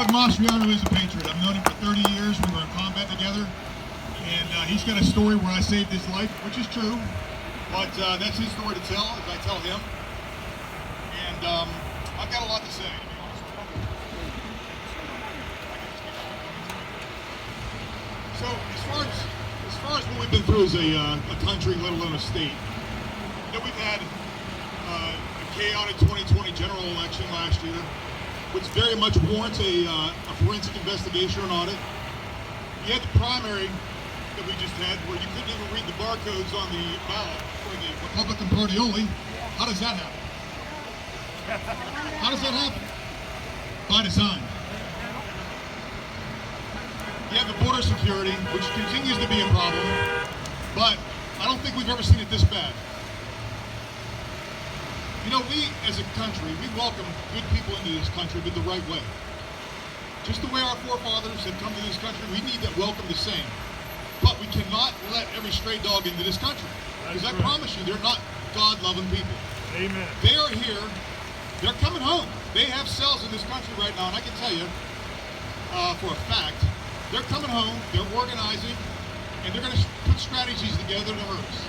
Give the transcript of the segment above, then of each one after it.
Mala-Ipsa-Nova is a patriot. I've known him for 30 years. We were in combat together. And he's got a story where I saved his life, which is true. But that's his story to tell, as I tell him. And I've got a lot to say, to be honest with you. So as far as what we've been through as a country, let alone a state, we've had a chaotic 2020 general election last year, which very much warrants a forensic investigation or an audit. You had the primary that we just had where you couldn't even read the barcodes on the ballot for the Republican Party only. How does that happen? How does that happen? By design. You have the border security, which continues to be a problem, but I don't think we've ever seen it this bad. You know, we as a country, we welcome good people into this country, but the right way. Just the way our forefathers have come to this country, we need that welcome the same. But we cannot let every stray dog into this country. Because I promise you, they're not God-loving people. Amen. They are here, they're coming home. They have cells in this country right now, and I can tell you, for a fact, they're coming home, they're organizing, and they're going to put strategies together to hurt us.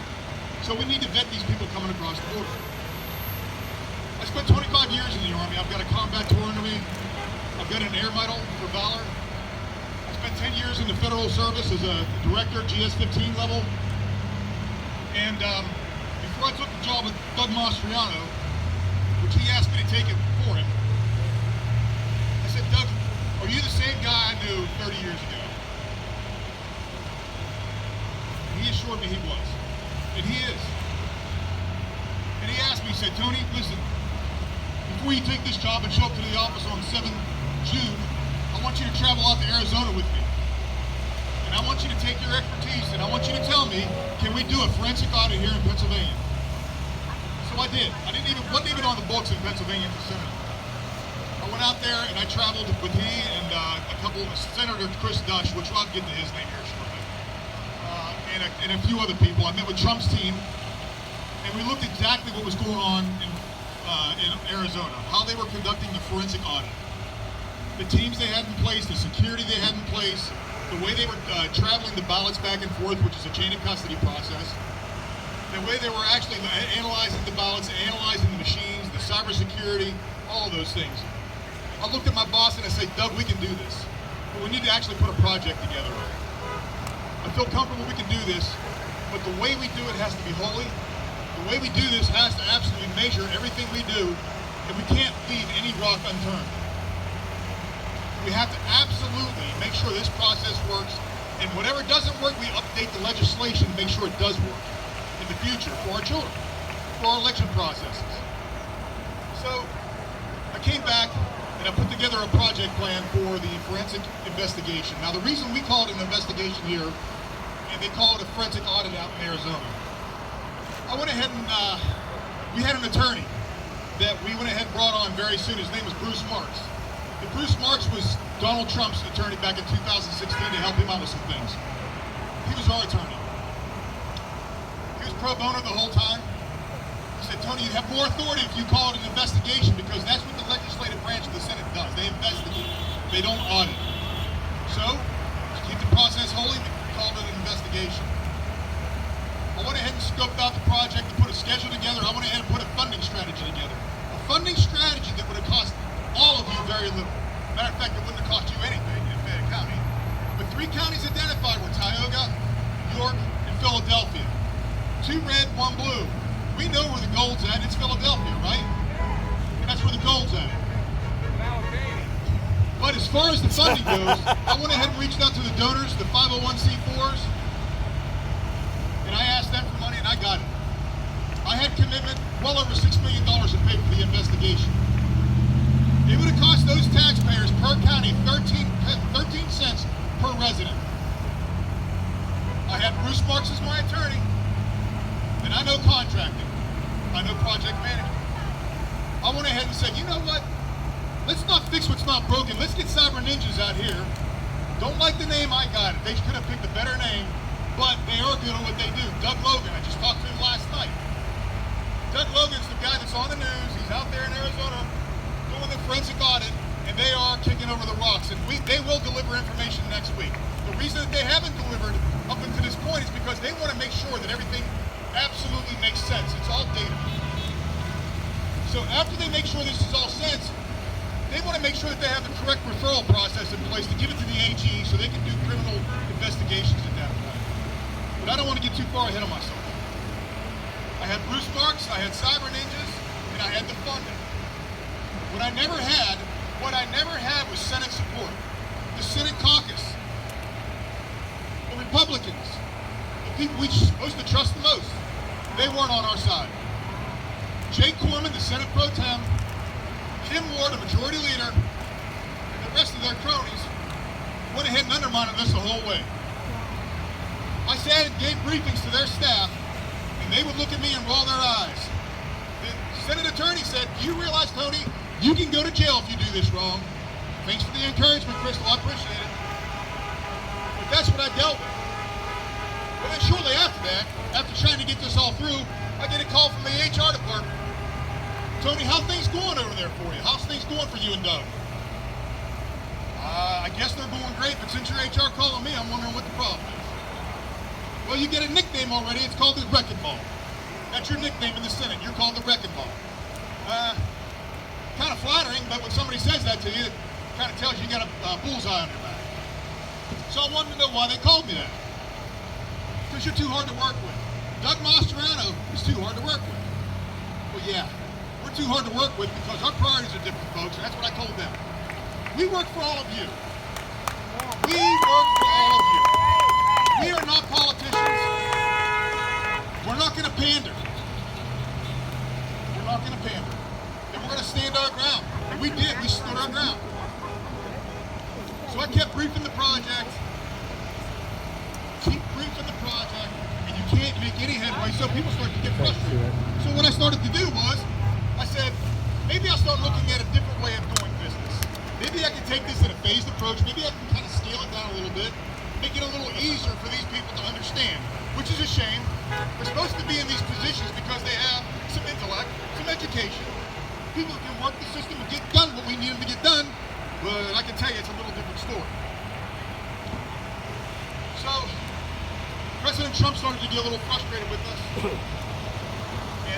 So we need to vet these people coming across the border. I spent 25 years in the Army. I've got a combat tour under me. I've got an air medal for valor. I spent 10 years in the federal service as a director, GS-15 level. And before I took the job with Doug Mastriano, which he asked me to take it for him, I said, Doug, are you the same guy I knew 30 years ago? And he assured me he was. And he is. And he asked me, he said, Tony, listen, before you take this job and show up to the office on 7 June, I want you to travel out to Arizona with me. And I want you to take your expertise and I want you to tell me, can we do a forensic audit here in Pennsylvania? So I did. Wasn't even on the books in Pennsylvania for Senate. I went out there and I traveled with he and a couple, Senator Chris Dush, which I'll get to his name here shortly, and a few other people. I met with Trump's team. And we looked exactly what was going on in Arizona, how they were conducting the forensic audit. The teams they had in place, the security they had in place, the way they were traveling the ballots back and forth, which is a chain of custody process, the way they were actually analyzing the ballots, analyzing the machines, the cybersecurity, all of those things. I looked at my boss and I said, Doug, we can do this, but we need to actually put a project together. I feel comfortable we can do this, but the way we do it has to be holy. The way we do this has to absolutely measure everything we do, and we can't leave any rock unturned. We have to absolutely make sure this process works, and whatever doesn't work, we update the legislation to make sure it does work in the future for our children, for our election processes. So I came back and I put together a project plan for the forensic investigation. Now the reason we call it an investigation here, and they call it a forensic audit out in Arizona, I went ahead and we had an attorney that we went ahead and brought on very soon. His name was Bruce Marks. And Bruce Marks was Donald Trump's attorney back in 2016 to help him out with some things. He was our attorney. He was pro bono the whole time. He said, Tony, you have more authority if you call it an investigation because that's what the legislative branch of the Senate does. They investigate. They don't audit. So, to keep the process holy, we called it an investigation. I went ahead and scoped out the project and put a schedule together. I went ahead and put a funding strategy together. A funding strategy that would have cost all of you very little. Matter of fact, it wouldn't have cost you anything in Fayette County. But 3 counties identified were Tioga, York, and Philadelphia. 2 red, 1 blue. We know where the gold's at. It's Philadelphia, right? And that's where the gold's at. But as far as the funding goes, I went ahead and reached out to the donors, the 501c4s, and I asked them for money, and I got it. I had commitment, well over $6 million to pay for the investigation. It would have cost those taxpayers per county 13 cents per resident. I had Bruce Marks as my attorney, and I know contracting. I know project management. I went ahead and said, you know what? Let's not fix what's not broken. Let's get cyber ninjas out here. Don't like the name, I got it. They could have picked a better name. But they are good at what they do. Doug Logan, I just talked to him last night. Doug Logan's the guy that's on the news. He's out there in Arizona doing the forensic audit, and they are kicking over the rocks, and they will deliver information next week. The reason that they haven't delivered up until this point is because they want to make sure that everything absolutely makes sense. It's all data. So after they make sure this is all sense, they want to make sure that they have the correct referral process in place to give it to the AG so they can do criminal investigations at that point. But I don't want to get too far ahead of myself. I had Bruce Marks, I had Cyber Ninjas, and I had the funding. What I never had was Senate support. The Senate caucus, the Republicans, the people we're supposed to trust the most, they weren't on our side. Jake Corman, the Senate Pro Tem, Kim Ward, the majority leader, and the rest of their cronies went ahead and undermined this the whole way. I sat and gave briefings to their staff, and they would look at me and roll their eyes. The Senate attorney said, "Do you realize, Tony, you can go to jail if you do this wrong?" Thanks for the encouragement, Crystal, I appreciate it. But that's what I dealt with. Well, then shortly after that, after trying to get this all through, I get a call from the HR department. "Tony, how things going over there for you? How's things going for you and Doug?" I guess they're going great, but since your HR calling me, I'm wondering what the problem is." "Well, you get a nickname already. It's called the Wrecking Ball. That's your nickname in the Senate. You're called the Wrecking Ball." Kind of flattering, but when somebody says that to you, it kind of tells you got a bullseye on your back. So I wanted to know why they called me that. Because you're too hard to work with. Doug Mastriano is too hard to work with. Well, yeah, we're too hard to work with because our priorities are different, folks, and that's what I told them. We work for all of you. We work for all of you. We are not politicians. We're not going to pander. We're not going to pander. And we're going to stand our ground. And we did. We stood our ground. So I kept briefing the project. Keep briefing the project. And you can't make any headway, so people start to get frustrated. So what I started to do was, I said, maybe I'll start looking at a different way of doing business. Maybe I can take this in a phased approach. Maybe I can kind of scale it down a little bit. Make it a little easier for these people to understand, which is a shame. They're supposed to be in these positions because they have some intellect, some education. People that can work the system and get done what we need them to get done, but I can tell you it's a little different story. So, President Trump started to get a little frustrated with us.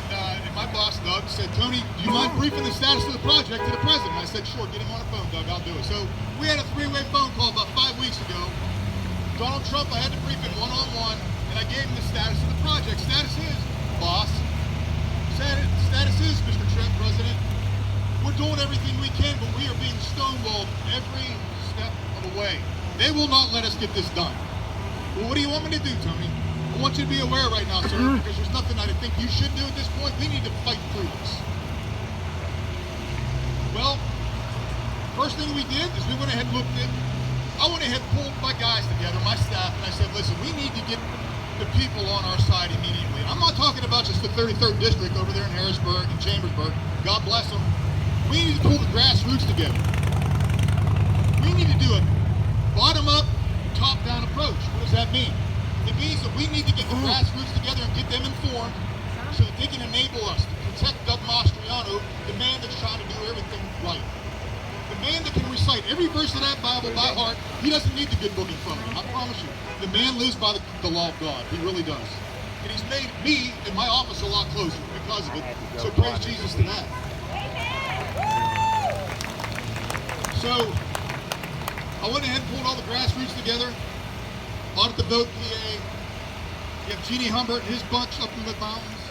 And my boss, Doug, said, "Tony, do you mind briefing the status of the project to the president?" I said, "Sure, get him on the phone, Doug, I'll do it." So we had a three-way phone call about 5 weeks ago. Donald Trump, I had to brief him one-on-one, and I gave him the status of the project. Status is, boss. Status is, Mr. Trump, President, we're doing everything we can, but we are being stonewalled every step of the way. They will not let us get this done. Well, what do you want me to do, Tony? I want you to be aware right now, sir, because there's nothing I think you should do at this point. We need to fight through this. Well, first thing we did is we went ahead and I went ahead and pulled my guys together, my staff, and I said, "Listen, we need to get the people on our side immediately." And I'm not talking about just the 33rd District over there in Harrisburg and Chambersburg. God bless them. We need to pull the grassroots together. We need to do a bottom-up, top-down approach. What does that mean? It means that we need to get the grassroots together and get them informed so that they can enable us to protect Doug Mastriano, the man that's trying to do everything right. The man that can recite every verse of that Bible by heart. He doesn't need the good book in front of him, I promise you. The man lives by the law of God. He really does. And he's made me and my office a lot closer because of it. So praise Jesus to that. So I went ahead and pulled all the grassroots together. Audit the Vote PA. You have Jeannie Humbert and his bunch up in the mountains.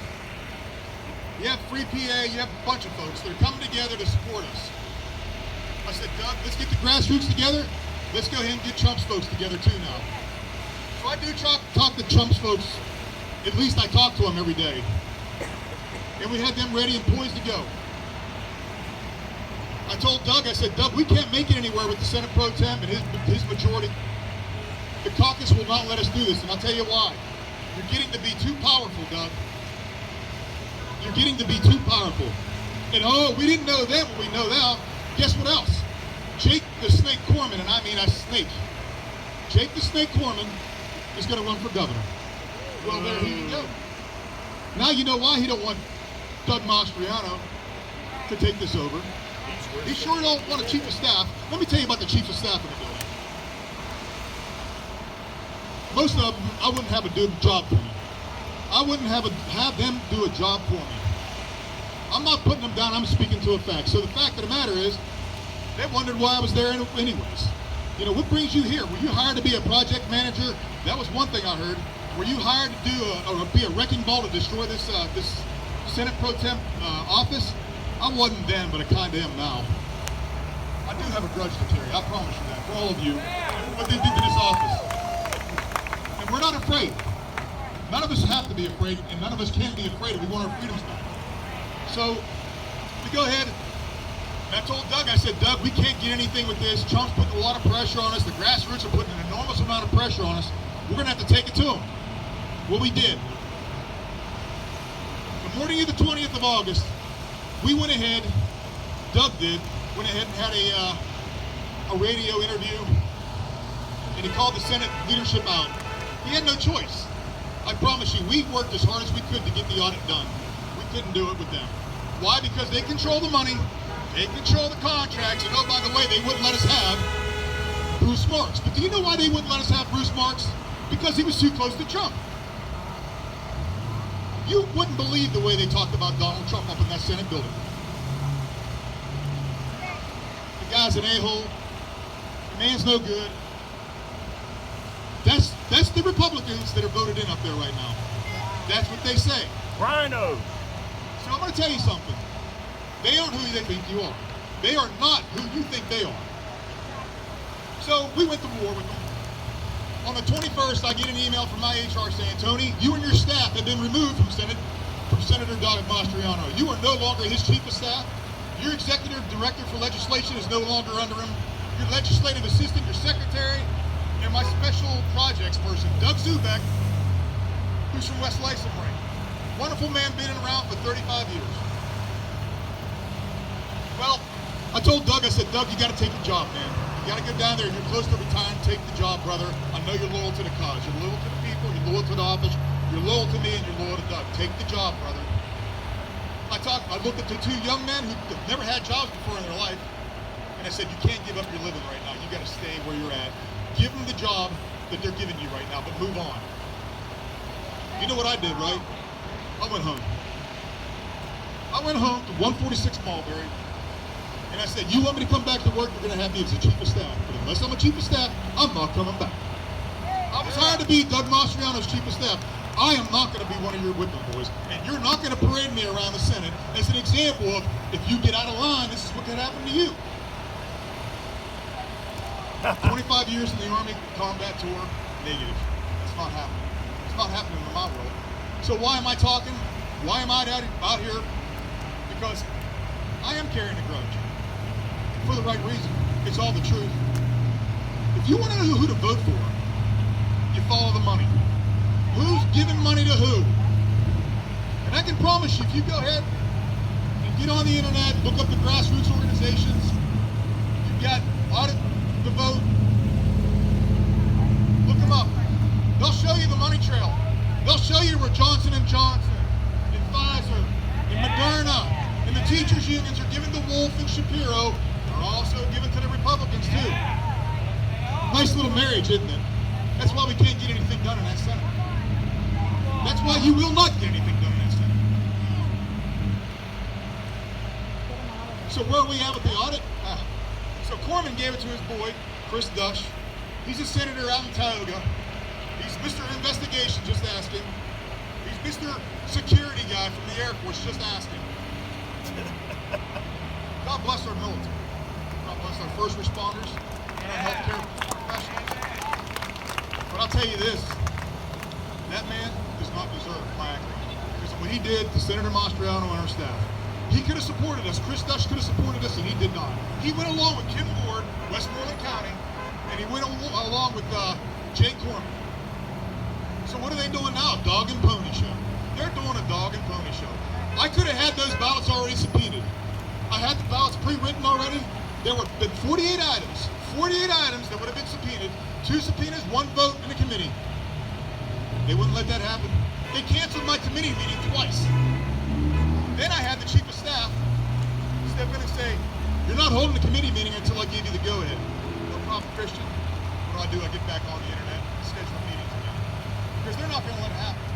You have Free PA. You have a bunch of folks that are coming together to support us. I said, "Doug, let's get the grassroots together. Let's go ahead and get Trump's folks together too now." So I do talk to Trump's folks. At least I talk to them every day. And we had them ready and poised to go. I told Doug, I said, "Doug, we can't make it anywhere with the Senate Pro Tem and his majority. The caucus will not let us do this, and I'll tell you why. You're getting to be too powerful, Doug. You're getting to be too powerful. And oh, we didn't know then what we know now. Guess what else? Jake the Snake Corman, and I mean a snake. Jake the Snake Corman is going to run for governor." Well, there you go. Now you know why he don't want Doug Mastriano to take this over. He's He sure don't want a chief of staff. Let me tell you about the chief of staff in the building. Most of them, I wouldn't have a job for me. I wouldn't have them do a job for me. I'm not putting them down, I'm speaking to a fact. So the fact of the matter is, they wondered why I was there anyways. You know, what brings you here? Were you hired to be a project manager? That was one thing I heard. Were you hired to be a wrecking ball to destroy this Senate Pro Temp office? I wasn't then, but I kind of am now. I do have a grudge to carry, I promise you that, for all of you, what they did to this office. And we're not afraid. None of us have to be afraid, and none of us can be afraid if we want our freedoms back. So, we go ahead, and I told Doug, I said, Doug, we can't get anything with this. Trump's putting a lot of pressure on us. The grassroots are putting an enormous amount of pressure on us. We're going to have to take it to them. Well, we did. The morning of the 20th of August, we went ahead, Doug went ahead and had a radio interview, and he called the Senate leadership out. He had no choice. I promise you, we worked as hard as we could to get the audit done. We couldn't do it with them. Why? Because they control the money, they control the contracts, and oh, by the way, they wouldn't let us have Bruce Marks. But do you know why they wouldn't let us have Bruce Marks? Because he was too close to Trump. You wouldn't believe the way they talked about Donald Trump up in that Senate building. The guy's an a-hole. The man's no good. That's the Republicans that are voted in up there right now. That's what they say. Rhino. So I'm going to tell you something. They aren't who they think you are. They are not who you think they are. So we went to war with them. On the 21st, I get an email from my HR saying, Tony, you and your staff have been removed from Senator Doug Mastriano. You are no longer his chief of staff. Your executive director for legislation is no longer under him. Your legislative assistant, your secretary, and my special projects person, Doug Zubeck, who's from West Lyson-Ring. Wonderful man, been around for 35 years. Well, I told Doug, I said, Doug, you got to take the job, man. You got to go down there. You're close to retiring. Take the job, brother. I know you're loyal to the cause. You're loyal to the people. You're loyal to the office. You're loyal to me, and you're loyal to Doug. Take the job, brother. I looked at the two young men who never had jobs before in their life, and I said, you can't give up your living right now. You got to stay where you're at. Give them the job that they're giving you right now, but move on. You know what I did, right? I went home. I went home to 146 Mulberry. And I said, you want me to come back to work, you're going to have me as a chief of staff. But unless I'm a chief of staff, I'm not coming back. I was hired to be Doug Mastriano's chief of staff. I am not going to be one of your whipping boys. And you're not going to parade me around the Senate as an example of, if you get out of line, this is what could happen to you. 25 years in the Army combat tour, negative. It's not happening. It's not happening in my world. So why am I talking? Why am I out here? Because I am carrying a grudge. For the right reason. It's all the truth. If you want to know who to vote for, you follow the money. Who's giving money to who? And I can promise you, if you go ahead and get on the internet, look up the grassroots organizations, you've got Audit the Vote, look them up. They'll show you the money trail. They'll show you where Johnson & Johnson and Pfizer and Moderna and the teachers unions are giving to Wolf and Shapiro. They're also giving to the Republicans too. Nice little marriage, isn't it? That's why we can't get anything done in that Senate. That's why you will not get anything done in that Senate. So where are we at with the audit? So Corman gave it to his boy, Chris Dush. He's a senator out in Tioga. He's Mr. Investigation, just ask him. He's Mr. Security guy from the Air Force, just ask him. God bless our military. God bless our first responders and our healthcare professionals. But I'll tell you this, that man does not deserve my accolade. Because what he did to Senator Mastriano and our staff, he could have supported us. Chris Dush could have supported us, and he did not. He went along with Kim Ward, Westmoreland County, and he went along with Jay Corman. So what are they doing now? Dog and pony show. They're doing a dog and pony show. I could have had those ballots already subpoenaed. I had the ballots pre-written already. There were 48 items. 48 items that would have been subpoenaed. 2 subpoenas, 1 vote in a committee. They wouldn't let that happen. They canceled my committee meeting twice. Then I had the chief of staff step in and say, You're not holding a committee meeting until I give you the go-ahead. No problem, Christian. What do? I get back on the internet and schedule meetings again. Because they're not going to let it happen.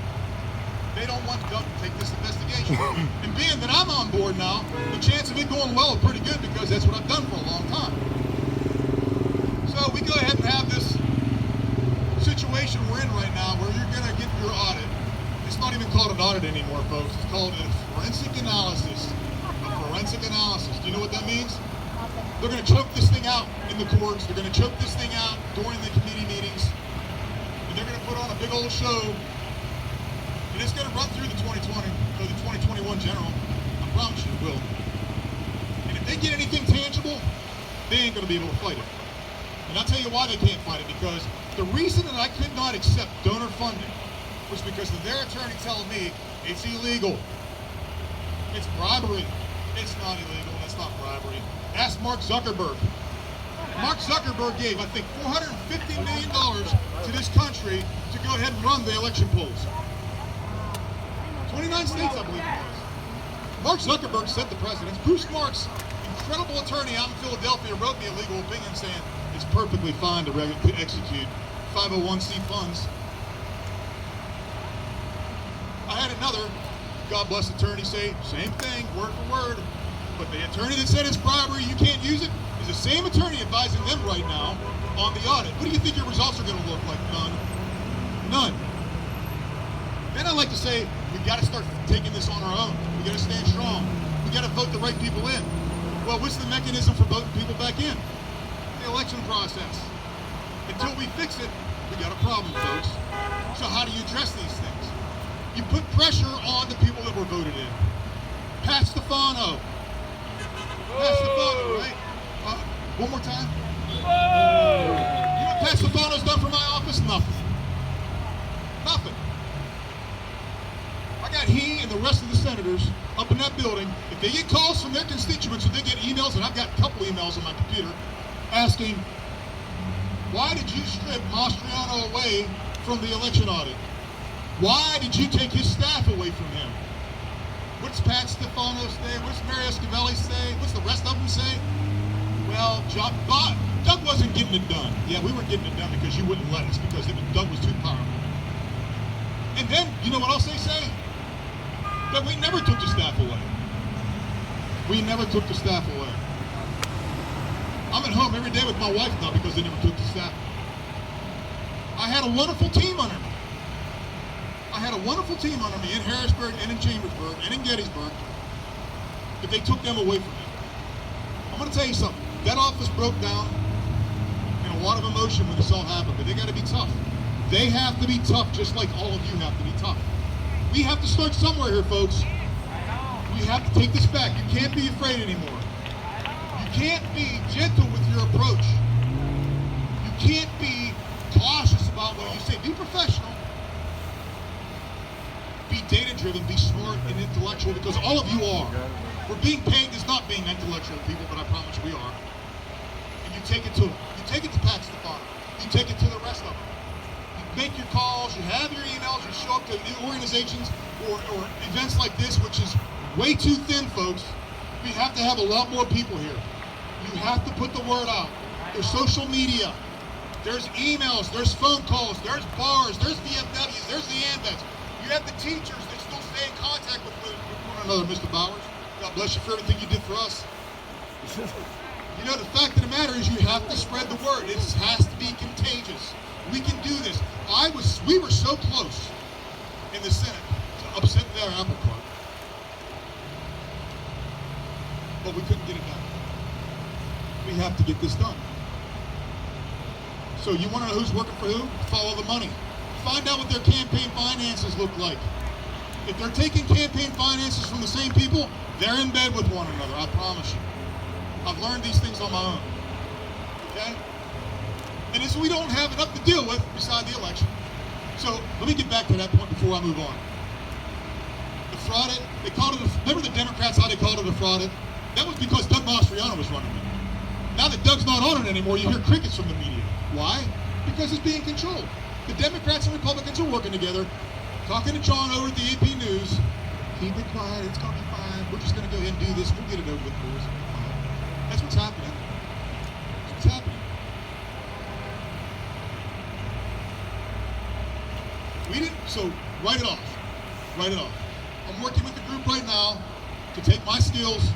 They don't want Doug to take this investigation. And being that I'm on board now, the chance of it going well is pretty good because that's what I've done for a long time. So we go ahead and have this situation we're in right now where you're going to get your audit. It's not even called an audit anymore, folks. It's called a forensic analysis. A forensic analysis. Do you know what that means? They're going to choke this thing out in the courts. They're going to choke this thing out during the committee meetings. And they're going to put on a big old show. And it's going to run through the 2020 or the 2021 general. I promise you it will. And if they get anything tangible, they ain't going to be able to fight it. And I'll tell you why they can't fight it. Because the reason that I could not accept donor funding was because of their attorney telling me it's illegal. It's bribery. It's not illegal. That's not bribery. Ask Mark Zuckerberg. Mark Zuckerberg gave, I think, $450 million to this country to go ahead and run the election polls. 29 states, I believe it was. Mark Zuckerberg set the precedence. Bruce Marks, incredible attorney out in Philadelphia, wrote me a legal opinion saying it's perfectly fine to execute 501c funds. I had another, God bless attorney, say same thing, word for word. But the attorney that said it's bribery, you can't use it, is the same attorney advising them right now on the audit. What do you think your results are going to look like? None. None. Then I like to say, we've got to start taking this on our own. We've got to stand strong. We've got to vote the right people in. Well, what's the mechanism for voting people back in? The election process. Until we fix it, we got a problem, folks. So how do you address these things? You put pressure on the people that were voted in. Pat Stefano. Pat Stefano, right? One more time. You know what Pat Stefano's done for my office? Nothing. Nothing. I got he and the rest of the senators up in that building. If they get calls from their constituents, or they get emails, and I've got a couple emails on my computer, asking, why did you strip Mastriano away from the election audit? Why did you take his staff away from him? What's Pat Stefano say? What's Mary Esquivelli say? What's the rest of them say? Well, Doug wasn't getting it done. Yeah, we weren't getting it done because you wouldn't let us, because Doug was too powerful. And then, you know what else they say? That we never took the staff away. We never took the staff away. I'm at home every day with my wife now because they never took the staff. I had a wonderful team under me. I had a wonderful team under me in Harrisburg and in Chambersburg and in Gettysburg, but they took them away from me. I'm going to tell you something. That office broke down in a lot of emotion when this all happened, but they got to be tough. They have to be tough just like all of you have to be tough. We have to start somewhere here, folks. We have to take this back. You can't be afraid anymore. You can't be gentle with your approach. You can't be cautious about what you say. Be professional. Be data-driven, be smart and intellectual, because all of you are. We're being paid as not being intellectual people, but I promise we are. And you take it to them. You take it to Pat Stefano. You take it to the rest of them. You make your calls, you have your emails, you show up to new organizations or events like this, which is way too thin, folks. We have to have a lot more people here. You have to put the word out. There's social media. There's emails. There's phone calls. There's bars. There's VFWs. There's the AMVETs. You have the teachers that still stay in contact with one another, Mr. Bowers. God bless you for everything you did for us. You know, the fact of the matter is you have to spread the word. It has to be contagious. We can do this. We were so close in the Senate to upset their apple cart. But we couldn't get it done. We have to get this done. So you want to know who's working for who? Follow the money. Find out what their campaign finances look like. If they're taking campaign finances from the same people, they're in bed with one another, I promise you. I've learned these things on my own. Okay? And it's we don't have enough to deal with beside the election. So let me get back to that point before I move on. Defrauded, they called it, remember the Democrats, how they called it defrauded? That was because Doug Mastriano was running it. Now that Doug's not on it anymore, you hear crickets from the media. Why? Because it's being controlled. The Democrats and Republicans are working together, talking to John over at the AP News. Keep it quiet, it's going to be fine. We're just going to go ahead and do this. We'll get it over with, boys. That's what's happening. That's what's happening. We didn't, so write it off. Write it off. I'm working with a group right now to take my skills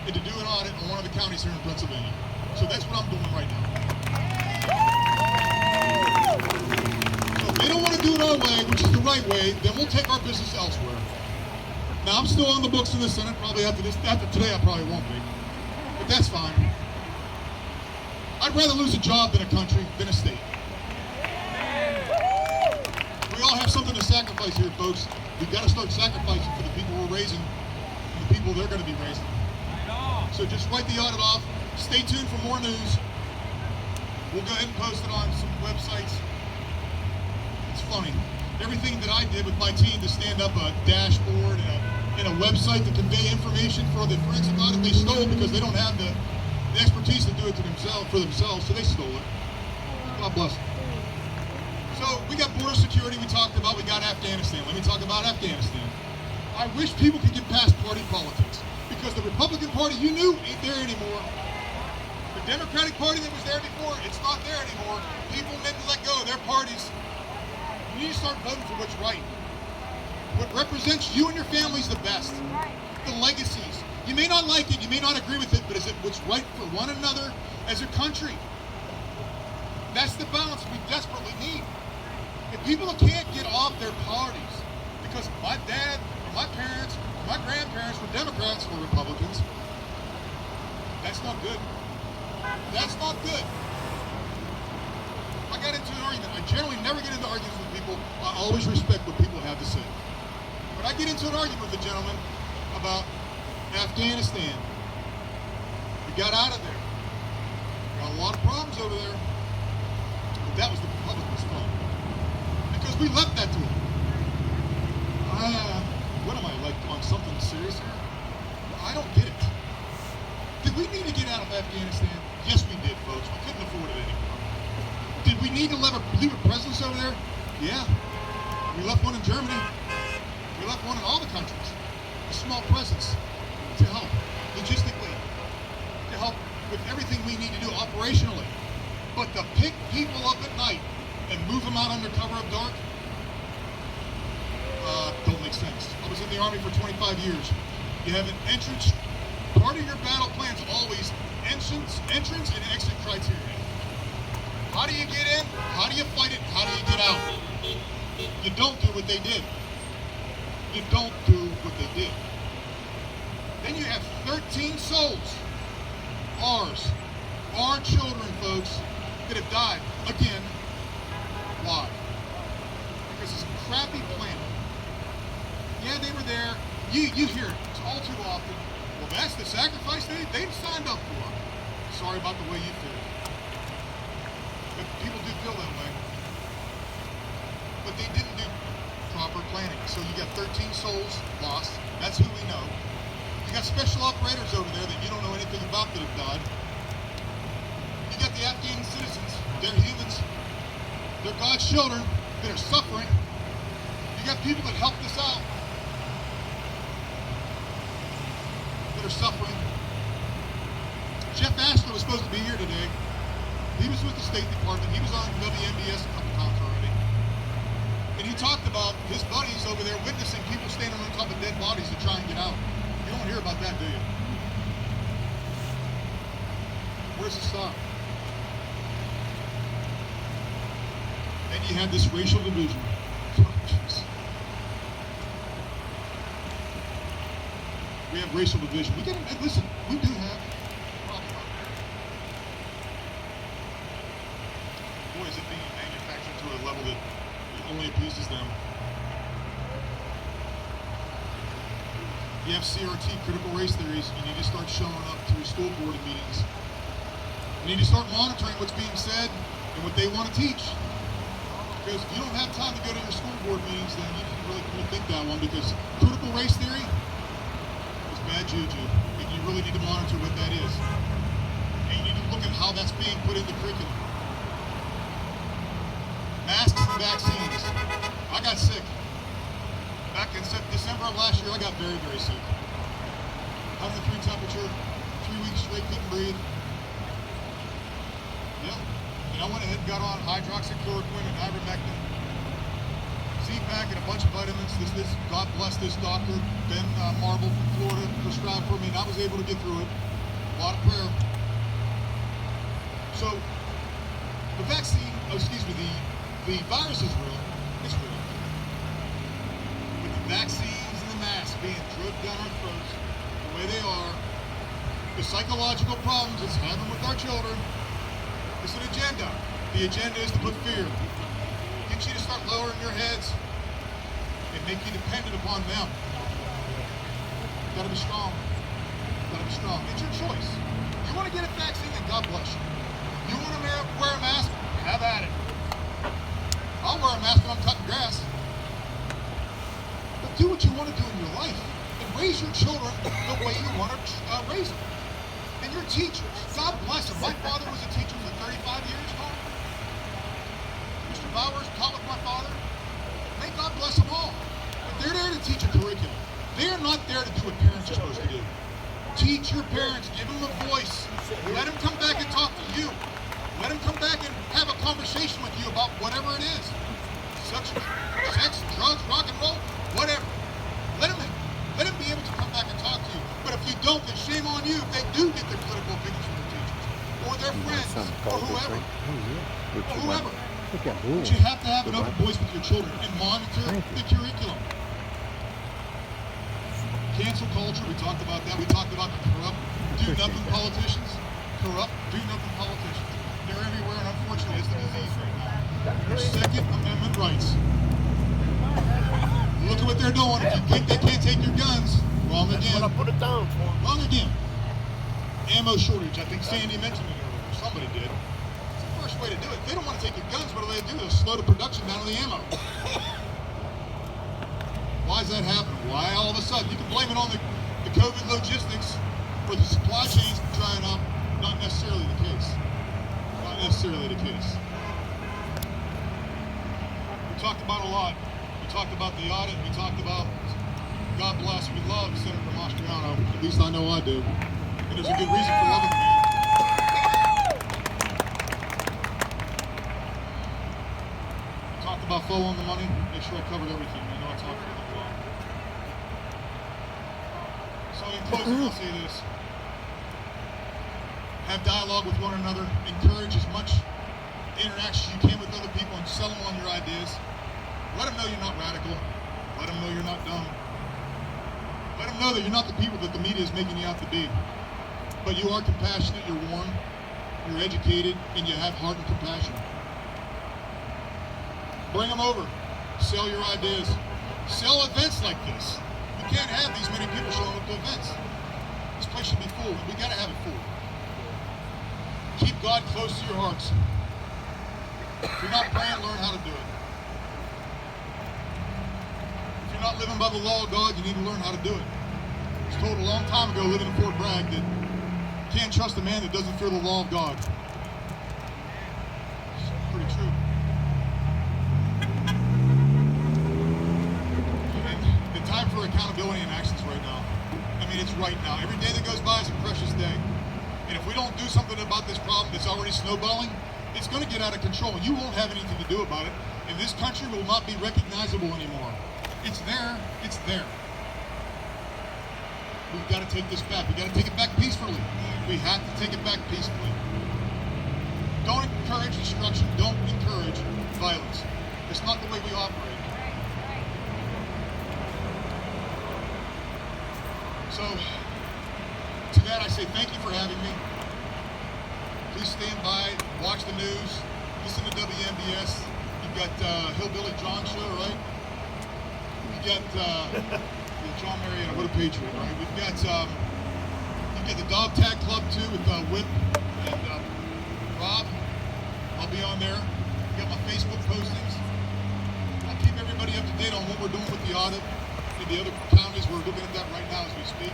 and to do an audit on one of the counties here in Pennsylvania. So that's what I'm doing right now. So if they don't want to do it our way, which is the right way, then we'll take our business elsewhere. Now I'm still on the books in the Senate. Probably after today, I probably won't be, but that's fine. I'd rather lose a job than a country, than a state. We all have something to sacrifice here, folks. We've got to start sacrificing for the people we're raising and the people they're going to be raising. So just write the audit off. Stay tuned for more news. We'll go ahead and post it on some websites. It's funny. Everything that I did with my team to stand up a dashboard and a website to convey information for the forensic audit, they stole because they don't have the expertise to do it for themselves, so they stole it. God bless them. So we got border security we talked about, we got Afghanistan. Let me talk about Afghanistan. I wish people could get past party politics, because the Republican Party you knew ain't there anymore. The Democratic Party that was there before, it's not there anymore. People need to let go of their parties. You need to start voting for what's right. What represents you and your families the best. The legacies. You may not like it, you may not agree with it, but is it what's right for one another as a country? That's the balance we desperately need. If people can't get off their parties because my dad or my parents or my grandparents were Democrats or Republicans, that's not good. That's not good. I got into an argument. I generally never get into arguments with people. I always respect what people have to say. But I get into an argument with a gentleman about Afghanistan. We got out of there. Got a lot of problems over there. But that was the Republicans' fault. Because we left that to them. What am I, like on something serious here? I don't get it. Did we need to get out of Afghanistan? Yes, we did, folks. We couldn't afford it anymore. Did we need to leave a presence over there? Yeah. We left one in Germany. We left one in all the countries. A small presence to help logistically, to help with everything we need to do operationally. But to pick people up at night and move them out under cover of dark, don't make sense. I was in the Army for 25 years. You have an entrance. Part of your battle plan is always entrance and exit criteria. How do you get in? How do you fight it? How do you get out? You don't do what they did. You don't do what they did. Then you have 13 souls, ours, our children, folks, that have died. Again, why? Because it's a crappy planet. Yeah, they were there. You hear it. It's all too often. Well, that's the sacrifice they signed up for. Sorry about the way you feel. But people do feel that way. But they didn't do proper planning. So you got 13 souls lost. That's who we know. You got special operators over there that you don't know anything about that have died. You got the Afghan citizens. They're humans. They're God's children that are suffering. You got people that helped us out that are suffering. Jeff Ashler was supposed to be here today. He was with the State Department. He was on WMBS a couple times already. And he talked about his buddies over there witnessing people standing on top of dead bodies to try and get out. You don't hear about that, do you? Where's the stop? And you had this racial division. We have racial division. Listen, we do have a problem out there. Boy, is it being manufactured to a level that only appeases them. You have CRT, critical race theories. You need to start showing up to your school board meetings. You need to start monitoring what's being said and what they want to teach. Because if you don't have time to go to your school board meetings, then you need to really think that one, because critical race theory is bad juju. And you really need to monitor what that is. And you need to look at how that's being put into curriculum. Masks and vaccines. I got sick. Back in December of last year, I got very, very sick. 103 temperature, 3 3 weeks straight, couldn't breathe. Yeah. And I went ahead and got on hydroxychloroquine and ivermectin, Z-Pack, and a bunch of vitamins. God bless this doctor, Ben Marble from Florida, prescribed for me, and I was able to get through it. A lot of prayer. So, the vaccine, the virus is real. It's real. But the vaccines and the masks being drugged down our throats the way they are, the psychological problems it's having with our children, it's an agenda. The agenda is to put fear. Get you to start lowering your heads and make you dependent upon them. You gotta be strong. You gotta be strong. It's your choice. You want to get a vaccine, then God bless you. You want to wear a mask? Have at it. I'll wear a mask when I'm cutting grass. But do what you want to do in your life and raise your children the way you want to raise them. And your teachers, God bless them. My father was a teacher for 35 years, Tom. Mr. Bowers taught with my father. May God bless them all. But they're there to teach a curriculum. They are not there to do what parents are supposed to do. Teach your parents, give them a voice. Let them come back and talk to you. Let them come back and have a conversation with you about whatever it is. Sex, drugs, rock and roll, whatever. Let them be able to come back and talk to you. But if you don't, then shame on you if they do get their political opinions from their teachers or their friends or whoever. Or whoever. But you have to have an open voice with your children and monitor the curriculum. Cancel culture, we talked about that. We talked about the corrupt, do-nothing politicians. Corrupt, do-nothing politicians. They're everywhere, and unfortunately, it's the disease right now. Your Second Amendment rights. Look at what they're doing. If you think they can't take your guns, wrong again. I put it down for them. Wrong again. Ammo shortage. I think Sandy mentioned it earlier. Somebody did. It's the first way to do it. If they don't want to take your guns, what do? They'll slow the production down of the ammo. Why is that happening? Why all of a sudden? You can blame it on the COVID logistics or the supply chains drying up. Not necessarily the case. Not necessarily the case. We talked about a lot. We talked about the audit. We talked about, God bless, we love Senator Mastriano. At least I know I do. And there's a good reason for loving the man. Talked about following the money. Make sure I covered everything. You know I talked about it. So in closing, I'll say this. Have dialogue with one another. Encourage as much interaction as you can with other people and sell them on your ideas. Let them know you're not radical. Let them know you're not dumb. Let them know that you're not the people that the media is making you out to be. But you are compassionate, you're warm, you're educated, and you have heart and compassion. Bring them over. Sell your ideas. Sell events like this. You can't have these many people showing up to events. This place should be full. We gotta have it full. Keep God close to your hearts. If you're not praying, learn how to do it. If you're not living by the law of God, you need to learn how to do it. I was told a long time ago, living in Fort Bragg, that you can't trust a man that doesn't fear the law of God. It's pretty true. And the time for accountability and actions right now. I mean, it's right now. Every day that goes by is a precious day. And if we don't do something about this problem that's already snowballing, it's going to get out of control, and you won't have anything to do about it. And this country will not be recognizable anymore. It's there. It's there. We've got to take this back. We've got to take it back peacefully. We have to take it back peacefully. Don't encourage destruction. Don't encourage violence. It's not the way we operate. So, to that I say thank you for having me. Please stand by, watch the news, listen to WMBS. You've got Hillbilly John show, right? You got John Marietta, what a patriot, right? We've got you've got the Dog Tag Club too with Whip and Rob. I'll be on there. You got my Facebook postings. I'll keep everybody up to date on what we're doing with the audit in the other counties. We're looking at that right now as we speak.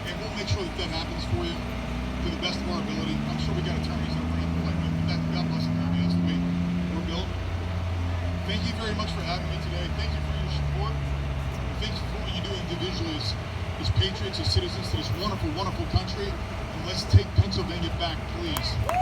And we'll make sure that that happens for you to the best of our ability. I'm sure we got attorneys that are going to like that. God bless America. That's the way we're built. Thank you very much for having me today. Thank you for your support. Thank you for what you do individually as as patriots, as citizens to this wonderful, wonderful country. And let's take Pennsylvania back, please.